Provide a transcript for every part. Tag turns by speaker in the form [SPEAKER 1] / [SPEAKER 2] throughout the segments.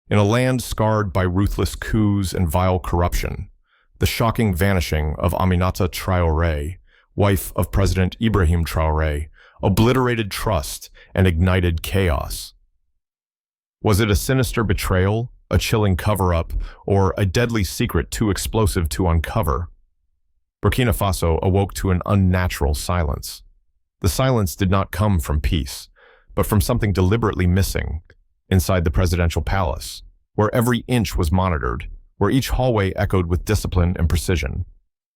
[SPEAKER 1] In a land scarred by ruthless coups and vile corruption, the shocking vanishing of Aminata Traoré, wife of President Ibrahim Traore, obliterated trust and ignited chaos. Was it a sinister betrayal, a chilling cover-up, or a deadly secret too explosive to uncover? Burkina Faso awoke to an unnatural silence. The silence did not come from peace, but from something deliberately missing inside the presidential palace, where every inch was monitored, where each hallway echoed with discipline and precision.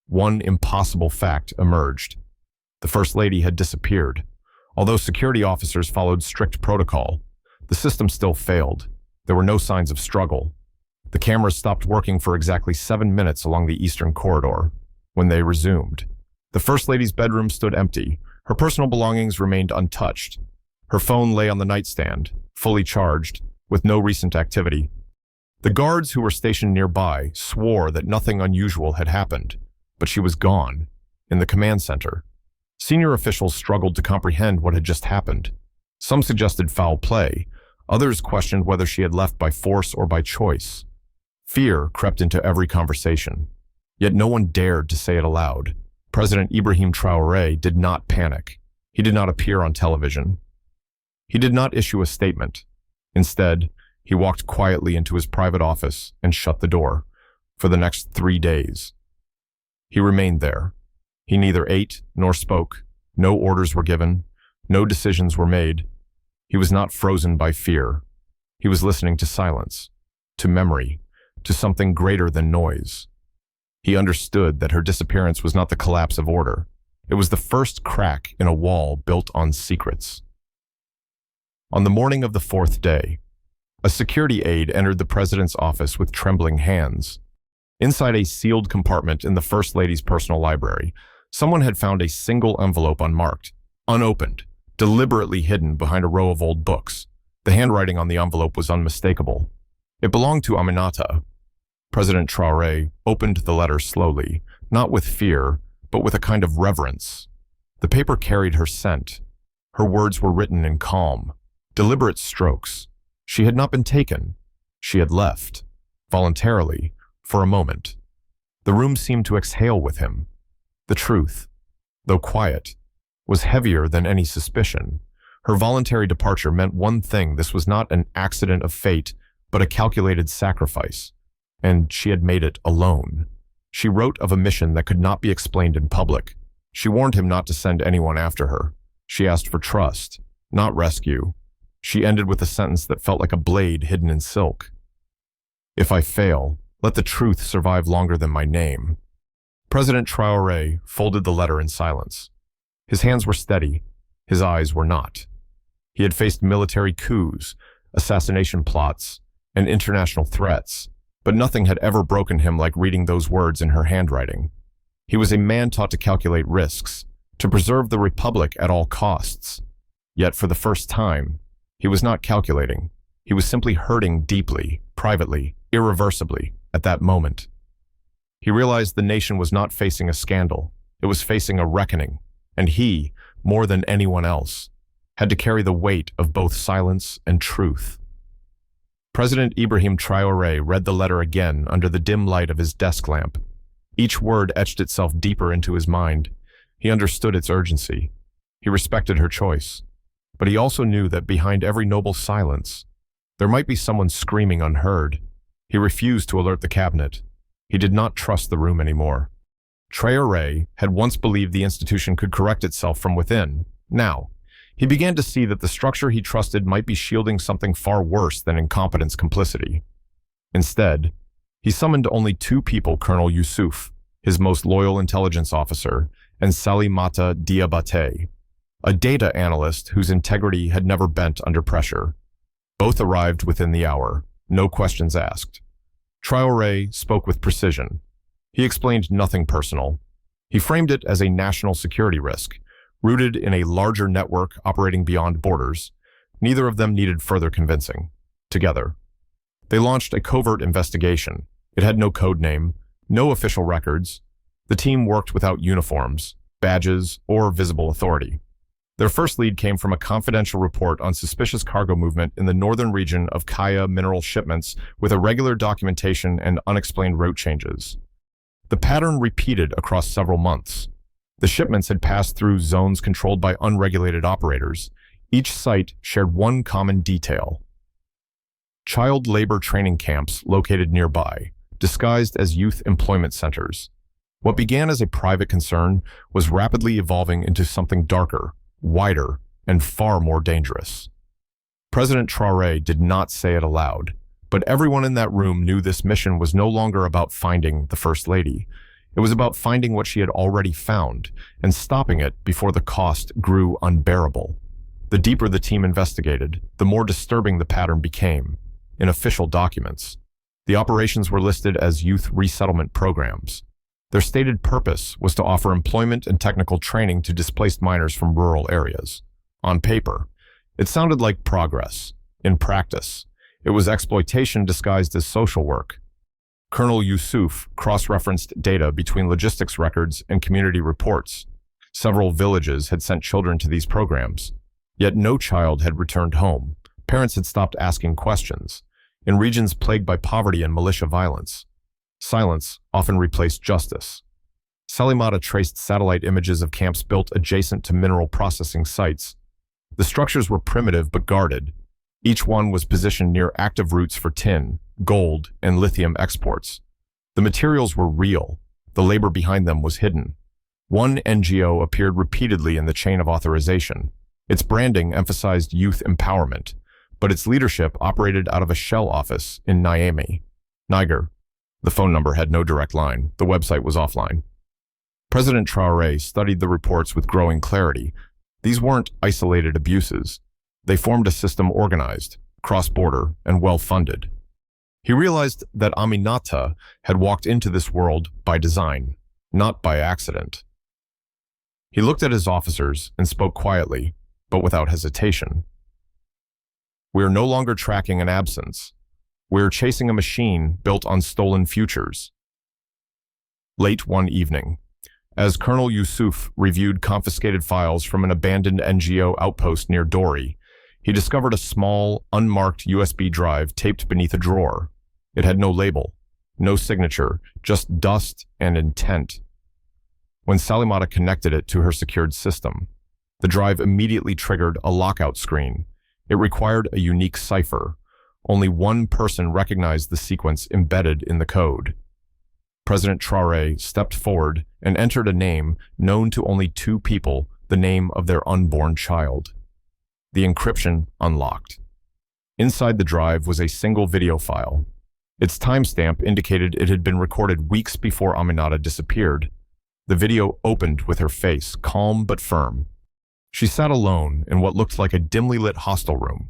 [SPEAKER 1] One impossible fact emerged. The First Lady had disappeared. Although security officers followed strict protocol, the system still failed. There were no signs of struggle. The cameras stopped working for exactly 7 minutes along the eastern corridor. When they resumed, the First Lady's bedroom stood empty. Her personal belongings remained untouched. Her phone lay on the nightstand, fully charged, with no recent activity. The guards who were stationed nearby swore that nothing unusual had happened, but she was gone, in the command center. Senior officials struggled to comprehend what had just happened. Some suggested foul play. Others questioned whether she had left by force or by choice. Fear crept into every conversation. Yet no one dared to say it aloud. President Ibrahim Traoré did not panic. He did not appear on television. He did not issue a statement. Instead, he walked quietly into his private office and shut the door for the next 3 days. He remained there. He neither ate nor spoke. No orders were given. No decisions were made. He was not frozen by fear. He was listening to silence, to memory, to something greater than noise. He understood that her disappearance was not the collapse of order. It was the first crack in a wall built on secrets. On the morning of the 4th day, a security aide entered the president's office with trembling hands. Inside a sealed compartment in the First Lady's personal library, someone had found a single envelope unmarked, unopened, deliberately hidden behind a row of old books. The handwriting on the envelope was unmistakable. It belonged to Aminata. President Traoré opened the letter slowly, not with fear, but with a kind of reverence. The paper carried her scent. Her words were written in calm, deliberate strokes. She had not been taken. She had left, voluntarily, for a moment. The room seemed to exhale with him. The truth, though quiet, was heavier than any suspicion. Her voluntary departure meant one thing: this was not an accident of fate, but a calculated sacrifice. And she had made it alone. She wrote of a mission that could not be explained in public. She warned him not to send anyone after her. She asked for trust, not rescue. She ended with a sentence that felt like a blade hidden in silk. If I fail, let the truth survive longer than my name. President Traoré folded the letter in silence. His hands were steady. His eyes were not. He had faced military coups, assassination plots, and international threats, but nothing had ever broken him like reading those words in her handwriting. He was a man taught to calculate risks, to preserve the Republic at all costs. Yet for the first time, he was not calculating. He was simply hurting deeply, privately, irreversibly, at that moment. He realized the nation was not facing a scandal. It was facing a reckoning, and he, more than anyone else, had to carry the weight of both silence and truth. President Ibrahim Traoré read the letter again under the dim light of his desk lamp. Each word etched itself deeper into his mind. He understood its urgency. He respected her choice. But he also knew that behind every noble silence, there might be someone screaming unheard. He refused to alert the cabinet. He did not trust the room anymore. Traoré had once believed the institution could correct itself from within. Now, he began to see that the structure he trusted might be shielding something far worse than incompetence complicity. Instead, he summoned only 2 people: Colonel Yusuf, his most loyal intelligence officer, and Salimata Diabate, a data analyst whose integrity had never bent under pressure. Both arrived within the hour, no questions asked. Traoré spoke with precision. He explained nothing personal. He framed it as a national security risk, rooted in a larger network operating beyond borders. Neither of them needed further convincing. Together, they launched a covert investigation. It had no code name, no official records. The team worked without uniforms, badges, or visible authority. Their first lead came from a confidential report on suspicious cargo movement in the northern region of Kaya mineral shipments with irregular documentation and unexplained route changes. The pattern repeated across several months. The shipments had passed through zones controlled by unregulated operators. Each site shared one common detail: child labor training camps located nearby, disguised as youth employment centers. What began as a private concern was rapidly evolving into something darker, wider, and far more dangerous. President Traore did not say it aloud, but everyone in that room knew this mission was no longer about finding the First Lady. It was about finding what she had already found and stopping it before the cost grew unbearable. The deeper the team investigated, the more disturbing the pattern became. In official documents, the operations were listed as youth resettlement programs. Their stated purpose was to offer employment and technical training to displaced minors from rural areas. On paper, it sounded like progress. In practice, it was exploitation disguised as social work. Colonel Yusuf cross-referenced data between logistics records and community reports. Several villages had sent children to these programs, yet no child had returned home. Parents had stopped asking questions. In regions plagued by poverty and militia violence, silence often replaced justice. Salimata traced satellite images of camps built adjacent to mineral processing sites. The structures were primitive but guarded. Each one was positioned near active routes for tin, gold, and lithium exports. The materials were real. The labor behind them was hidden. One NGO appeared repeatedly in the chain of authorization. Its branding emphasized youth empowerment, but its leadership operated out of a shell office in Niamey, Niger. The phone number had no direct line. The website was offline. President Traore studied the reports with growing clarity. These weren't isolated abuses. They formed a system organized, cross-border, and well-funded. He realized that Aminata had walked into this world by design, not by accident. He looked at his officers and spoke quietly, but without hesitation. "We are no longer tracking an absence. We are chasing a machine built on stolen futures." Late one evening, as Colonel Yusuf reviewed confiscated files from an abandoned NGO outpost near Dori, he discovered a small, unmarked USB drive taped beneath a drawer. It had no label, no signature, just dust and intent. When Salimata connected it to her secured system, the drive immediately triggered a lockout screen. It required a unique cipher. Only one person recognized the sequence embedded in the code. President Traore stepped forward and entered a name known to only two people, the name of their unborn child. The encryption unlocked. Inside the drive was a single video file. Its timestamp indicated it had been recorded weeks before Aminata disappeared. The video opened with her face, calm but firm. She sat alone in what looked like a dimly lit hostel room.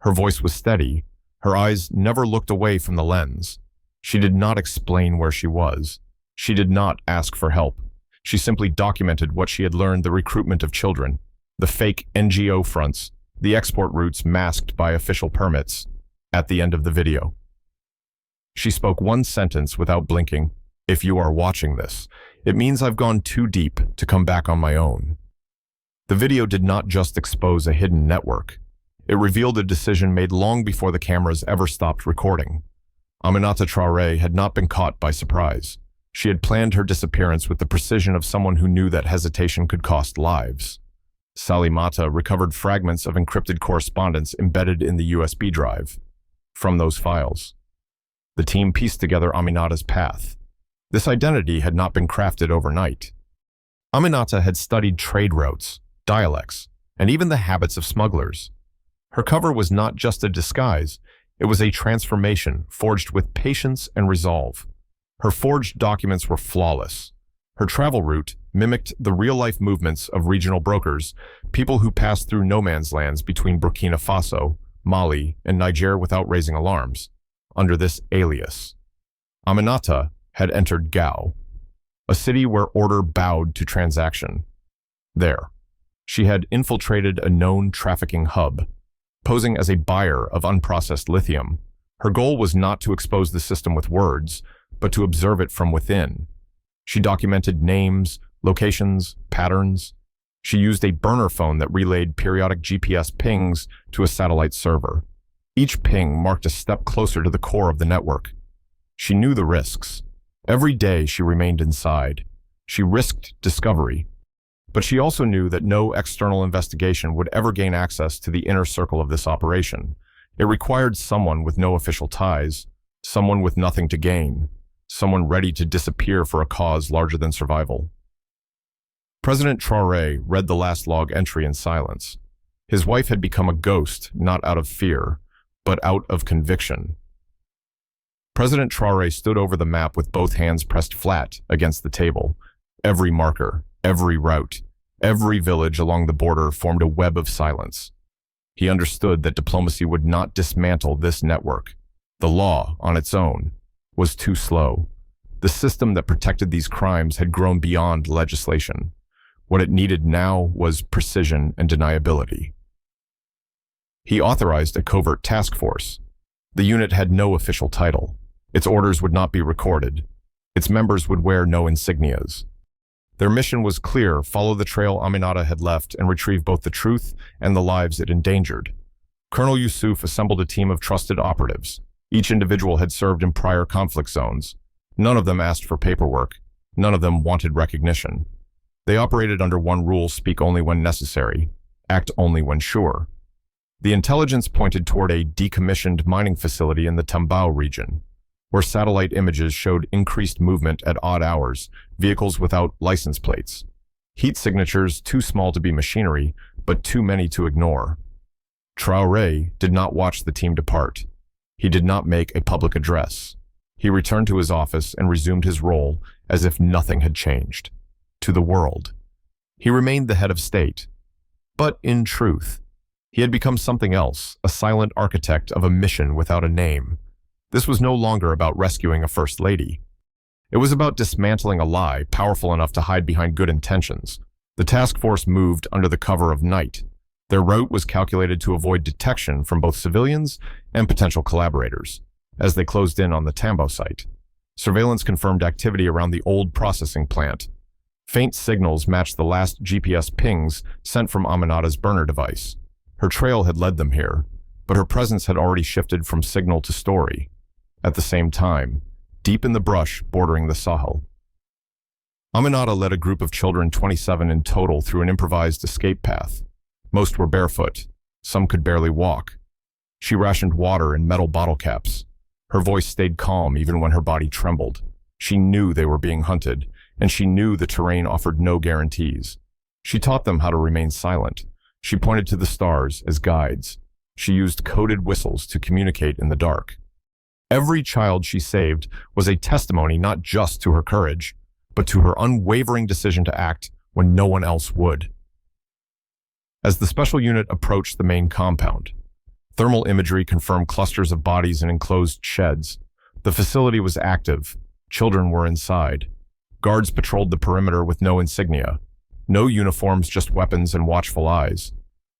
[SPEAKER 1] Her voice was steady. Her eyes never looked away from the lens. She did not explain where she was. She did not ask for help. She simply documented what she had learned: the recruitment of children, the fake NGO fronts, the export routes masked by official permits. At the end of the video, she spoke one sentence without blinking: "If you are watching this, it means I've gone too deep to come back on my own." The video did not just expose a hidden network. It revealed a decision made long before the cameras ever stopped recording. Aminata Traoré had not been caught by surprise. She had planned her disappearance with the precision of someone who knew that hesitation could cost lives. Salimata recovered fragments of encrypted correspondence embedded in the USB drive. From those files, the team pieced together Aminata's path. This identity had not been crafted overnight. Aminata had studied trade routes, dialects, and even the habits of smugglers. Her cover was not just a disguise, it was a transformation forged with patience and resolve. Her forged documents were flawless. Her travel route mimicked the real-life movements of regional brokers, people who passed through no-man's lands between Burkina Faso, Mali, and Niger without raising alarms. Under this alias, Aminata had entered Gao, a city where order bowed to transaction. There, she had infiltrated a known trafficking hub, posing as a buyer of unprocessed lithium. Her goal was not to expose the system with words, but to observe it from within. She documented names, locations, patterns. She used a burner phone that relayed periodic GPS pings to a satellite server. Each ping marked a step closer to the core of the network. She knew the risks. Every day she remained inside. She risked discovery. But she also knew that no external investigation would ever gain access to the inner circle of this operation. It required someone with no official ties, someone with nothing to gain, someone ready to disappear for a cause larger than survival. President Traore read the last log entry in silence. His wife had become a ghost, not out of fear, but out of conviction. President Traore stood over the map with both hands pressed flat against the table. Every marker, every route, every village along the border formed a web of silence. He understood that diplomacy would not dismantle this network. The law, on its own, was too slow. The system that protected these crimes had grown beyond legislation. What it needed now was precision and deniability. He authorized a covert task force. The unit had no official title. Its orders would not be recorded. Its members would wear no insignias. Their mission was clear: follow the trail Aminata had left and retrieve both the truth and the lives it endangered. Colonel Yusuf assembled a team of trusted operatives. Each individual had served in prior conflict zones. None of them asked for paperwork. None of them wanted recognition. They operated under one rule: speak only when necessary, act only when sure. The intelligence pointed toward a decommissioned mining facility in the Tambao region, where satellite images showed increased movement at odd hours, vehicles without license plates. Heat signatures too small to be machinery, but too many to ignore. Traore did not watch the team depart. He did not make a public address. He returned to his office and resumed his role as if nothing had changed. To the world, he remained the head of state. But in truth, he had become something else, a silent architect of a mission without a name. This was no longer about rescuing a first lady. It was about dismantling a lie powerful enough to hide behind good intentions. The task force moved under the cover of night. Their route was calculated to avoid detection from both civilians and potential collaborators. As they closed in on the Tambao site, surveillance confirmed activity around the old processing plant. Faint signals matched the last GPS pings sent from Aminata's burner device. Her trail had led them here, but her presence had already shifted from signal to story. At the same time, deep in the brush bordering the Sahel, Aminata led a group of children, 27 in total, through an improvised escape path. Most were barefoot. Some could barely walk. She rationed water in metal bottle caps. Her voice stayed calm even when her body trembled. She knew they were being hunted, and she knew the terrain offered no guarantees. She taught them how to remain silent. She pointed to the stars as guides. She used coded whistles to communicate in the dark. Every child she saved was a testimony not just to her courage, but to her unwavering decision to act when no one else would. As the special unit approached the main compound, thermal imagery confirmed clusters of bodies in enclosed sheds. The facility was active. Children were inside. Guards patrolled the perimeter with no insignia. No uniforms, just weapons and watchful eyes.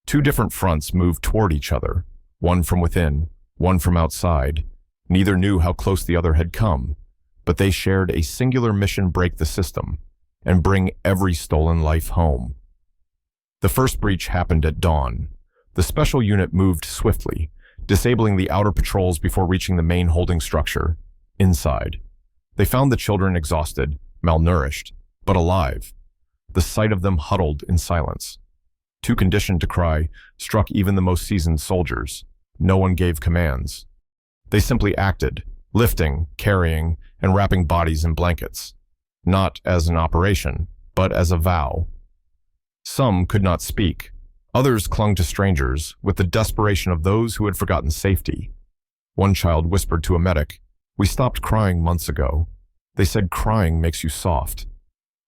[SPEAKER 1] Two different fronts moved toward each other, one from within, one from outside. Neither knew how close the other had come, but they shared a singular mission: break the system and bring every stolen life home. The first breach happened at dawn. The special unit moved swiftly, disabling the outer patrols before reaching the main holding structure. Inside, they found the children exhausted, malnourished, but alive. The sight of them huddled in silence. Too conditioned to cry, struck even the most seasoned soldiers. No one gave commands. They simply acted, lifting, carrying, and wrapping bodies in blankets. Not as an operation, but as a vow. Some could not speak. Others clung to strangers with the desperation of those who had forgotten safety. One child whispered to a medic, "We stopped crying months ago. They said crying makes you soft."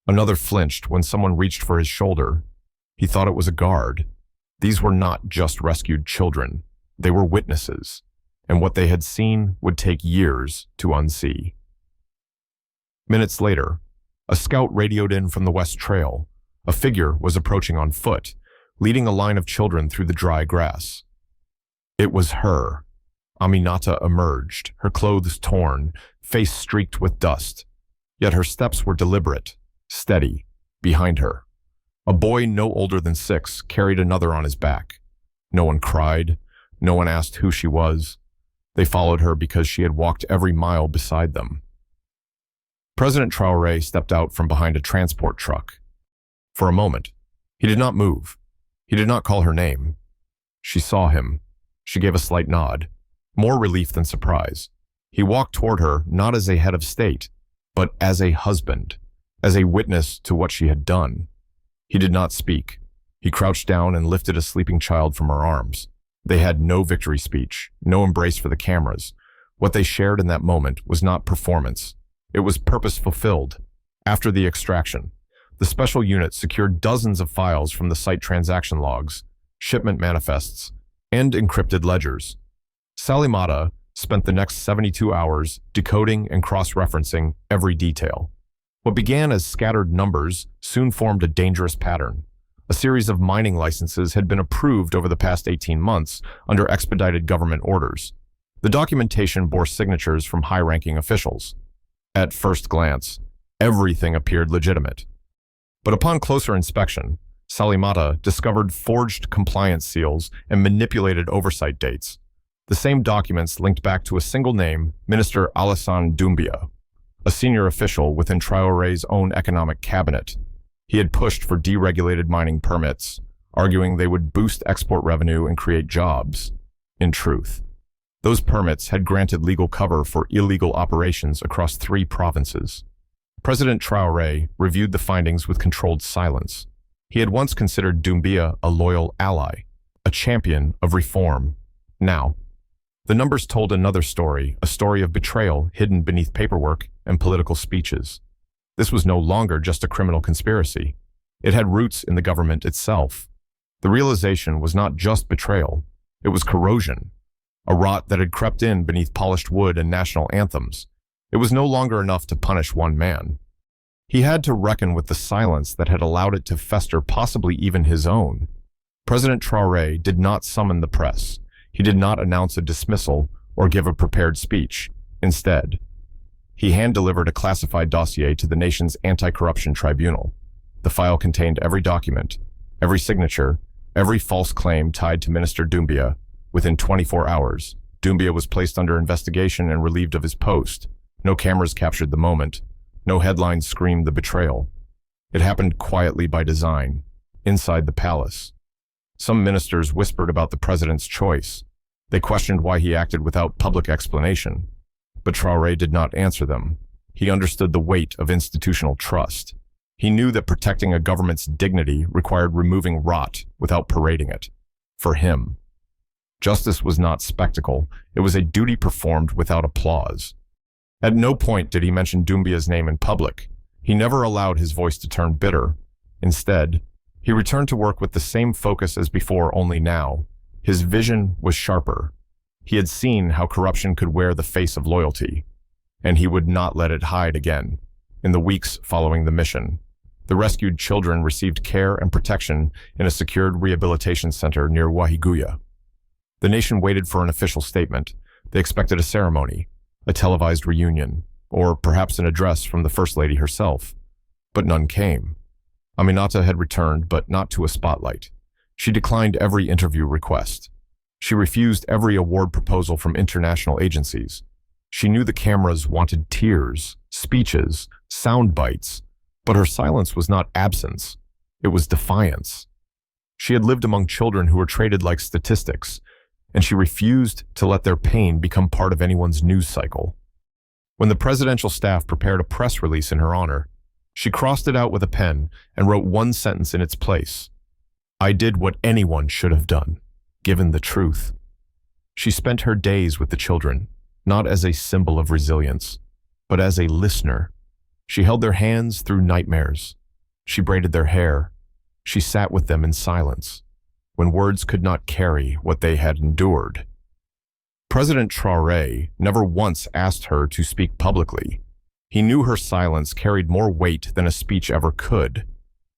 [SPEAKER 1] Another flinched when someone reached for his shoulder. He thought it was a guard. These were not just rescued children. They were witnesses, and what they had seen would take years to unsee. Minutes later, a scout radioed in from the West Trail. A figure was approaching on foot, leading a line of children through the dry grass. It was her. Aminata emerged, her clothes torn, face streaked with dust. Yet her steps were deliberate, steady, behind her. A boy no older than 6 carried another on his back. No one cried. No one asked who she was. They followed her because she had walked every mile beside them. President Traore stepped out from behind a transport truck. For a moment, he did not move. He did not call her name. She saw him. She gave a slight nod, more relief than surprise. He walked toward her not as a head of state, but as a husband, as a witness to what she had done. He did not speak. He crouched down and lifted a sleeping child from her arms. They had no victory speech, no embrace for the cameras. What they shared in that moment was not performance. It was purpose fulfilled. After the extraction, the special unit secured dozens of files from the site transaction logs, shipment manifests, and encrypted ledgers. Aminata spent the next 72 hours decoding and cross-referencing every detail. What began as scattered numbers soon formed a dangerous pattern. A series of mining licenses had been approved over the past 18 months under expedited government orders. The documentation bore signatures from high-ranking officials. At first glance, everything appeared legitimate. But upon closer inspection, Aminata discovered forged compliance seals and manipulated oversight dates. The same documents linked back to a single name, Minister Alassane Doumbia, a senior official within Traore's own economic cabinet. He had pushed for deregulated mining permits, arguing they would boost export revenue and create jobs. In truth, those permits had granted legal cover for illegal operations across 3 provinces. President Traore reviewed the findings with controlled silence. He had once considered Doumbia a loyal ally, a champion of reform. Now, the numbers told another story, a story of betrayal hidden beneath paperwork and political speeches. This was no longer just a criminal conspiracy. It had roots in the government itself. The realization was not just betrayal, it was corrosion, a rot that had crept in beneath polished wood and national anthems. It was no longer enough to punish one man. He had to reckon with the silence that had allowed it to fester, possibly even his own. President Traore did not summon the press. He did not announce a dismissal or give a prepared speech. Instead, he hand-delivered a classified dossier to the nation's anti-corruption tribunal. The file contained every document, every signature, every false claim tied to Minister Doumbia. Within 24 hours, Doumbia was placed under investigation and relieved of his post. No cameras captured the moment. No headlines screamed the betrayal. It happened quietly by design, inside the palace. Some ministers whispered about the president's choice. They questioned why he acted without public explanation. But Traore did not answer them. He understood the weight of institutional trust. He knew that protecting a government's dignity required removing rot without parading it. For him, justice was not spectacle. It was a duty performed without applause. At no point did he mention Doumbia's name in public. He never allowed his voice to turn bitter. Instead, he returned to work with the same focus as before, only now. His vision was sharper. He had seen how corruption could wear the face of loyalty, and he would not let it hide again. In the weeks following the mission, the rescued children received care and protection in a secured rehabilitation center near Wahiguya. The nation waited for an official statement. They expected a ceremony, a televised reunion, or perhaps an address from the First Lady herself. But none came. Aminata had returned, but not to a spotlight. She declined every interview request. She refused every award proposal from international agencies. She knew the cameras wanted tears, speeches, sound bites, but her silence was not absence. It was defiance. She had lived among children who were treated like statistics, and she refused to let their pain become part of anyone's news cycle. When the presidential staff prepared a press release in her honor, she crossed it out with a pen and wrote one sentence in its place. "I did what anyone should have done, given the truth." She spent her days with the children, not as a symbol of resilience, but as a listener. She held their hands through nightmares. She braided their hair. She sat with them in silence, when words could not carry what they had endured. President Traore never once asked her to speak publicly. He knew her silence carried more weight than a speech ever could.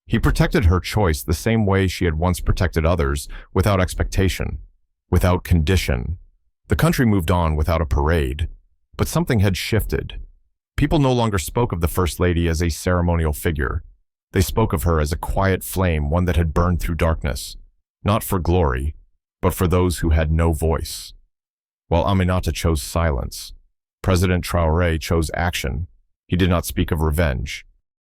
[SPEAKER 1] He protected her choice the same way she had once protected others, without expectation, without condition. The country moved on without a parade, but something had shifted. People no longer spoke of the First Lady as a ceremonial figure. They spoke of her as a quiet flame, one that had burned through darkness, not for glory, but for those who had no voice. While Aminata chose silence, President Traore chose action. He did not speak of revenge.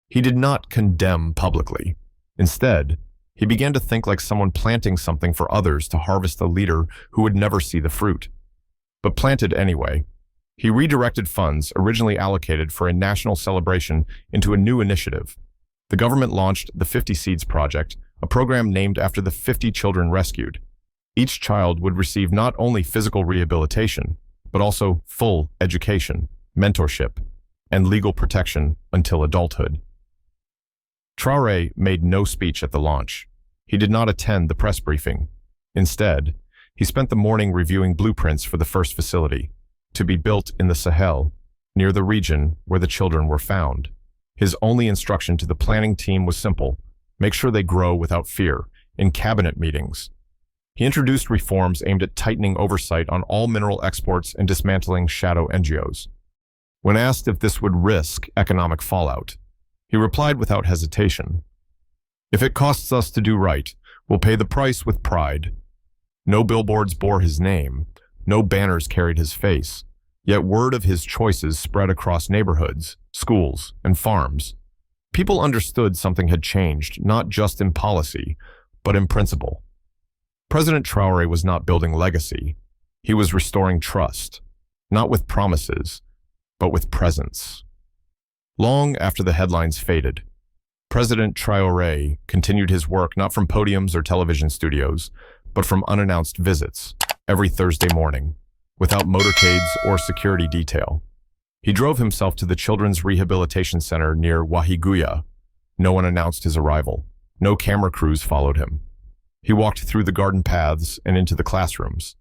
[SPEAKER 1] He did not condemn publicly. Instead, he began to think like someone planting something for others to harvest a leader who would never see the fruit. But planted anyway. He redirected funds originally allocated for a national celebration into a new initiative. The government launched the 50 Seeds Project, a program named after the 50 children rescued. Each child would receive not only physical rehabilitation, but also full education, mentorship, and legal protection until adulthood. Traore made no speech at the launch. He did not attend the press briefing. Instead, he spent the morning reviewing blueprints for the first facility, to be built in the Sahel, near the region where the children were found. His only instruction to the planning team was simple: make sure they grow without fear, in cabinet meetings. He introduced reforms aimed at tightening oversight on all mineral exports and dismantling shadow NGOs. When asked if this would risk economic fallout, he replied without hesitation, "If it costs us to do right, we'll pay the price with pride." No billboards bore his name, no banners carried his face, yet word of his choices spread across neighborhoods, schools, and farms. People understood something had changed, not just in policy, but in principle. President Traore was not building legacy. He was restoring trust, not with promises, but with presence. Long after the headlines faded, President Traore continued his work not from podiums or television studios, but from unannounced visits, every Thursday morning, without motorcades or security detail. He drove himself to the Children's Rehabilitation Center near Wahiguya. No one announced his arrival. No camera crews followed him. He walked through the garden paths and into the classrooms,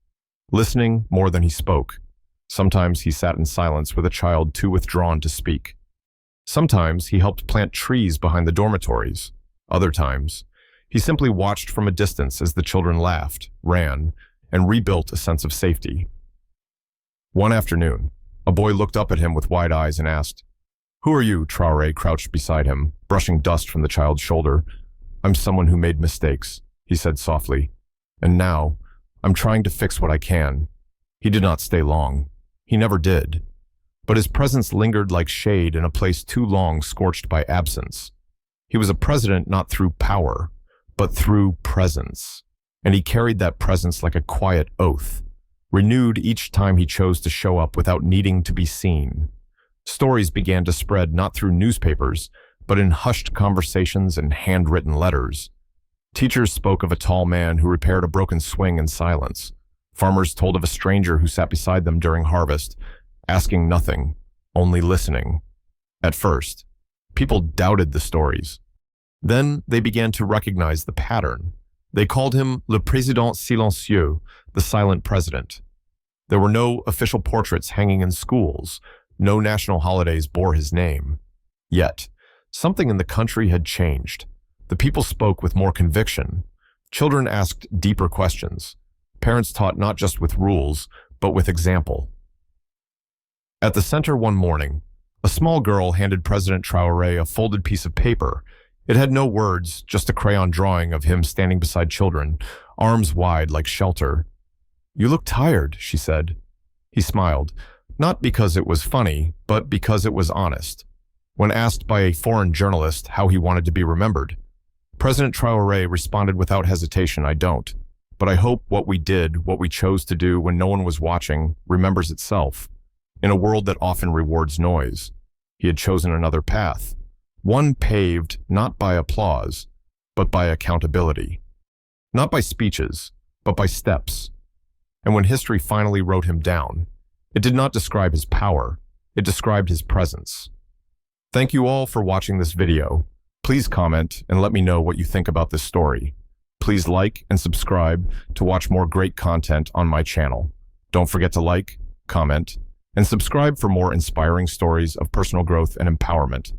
[SPEAKER 1] listening more than he spoke. Sometimes he sat in silence with a child too withdrawn to speak. Sometimes he helped plant trees behind the dormitories. Other times, he simply watched from a distance as the children laughed, ran, and rebuilt a sense of safety. One afternoon, a boy looked up at him with wide eyes and asked, "Who are you?" Traore crouched beside him, brushing dust from the child's shoulder. "I'm someone who made mistakes," he said softly. "And now, I'm trying to fix what I can." He did not stay long. He never did. But his presence lingered like shade in a place too long scorched by absence. He was a president not through power, but through presence. And he carried that presence like a quiet oath, renewed each time he chose to show up without needing to be seen. Stories began to spread not through newspapers, but in hushed conversations and handwritten letters. Teachers spoke of a tall man who repaired a broken swing in silence. Farmers told of a stranger who sat beside them during harvest, asking nothing, only listening. At first, people doubted the stories. Then they began to recognize the pattern. They called him Le Président Silencieux, the silent president. There were no official portraits hanging in schools. No national holidays bore his name. Yet, something in the country had changed. The people spoke with more conviction. Children asked deeper questions. Parents taught not just with rules, but with example. At the center one morning, a small girl handed President Traore a folded piece of paper. It had no words, just a crayon drawing of him standing beside children, arms wide like shelter. "You look tired," she said. He smiled, not because it was funny, but because it was honest. When asked by a foreign journalist how he wanted to be remembered, President Traore responded without hesitation, "I don't. But I hope what we did, what we chose to do when no one was watching, remembers itself. In a world that often rewards noise, he had chosen another path, one paved not by applause, but by accountability. Not by speeches, but by steps. And when history finally wrote him down, it did not describe his power, it described his presence. Thank you all for watching this video. Please comment and let me know what you think about this story. Please like and subscribe to watch more great content on my channel. Don't forget to like, comment, and subscribe for more inspiring stories of personal growth and empowerment.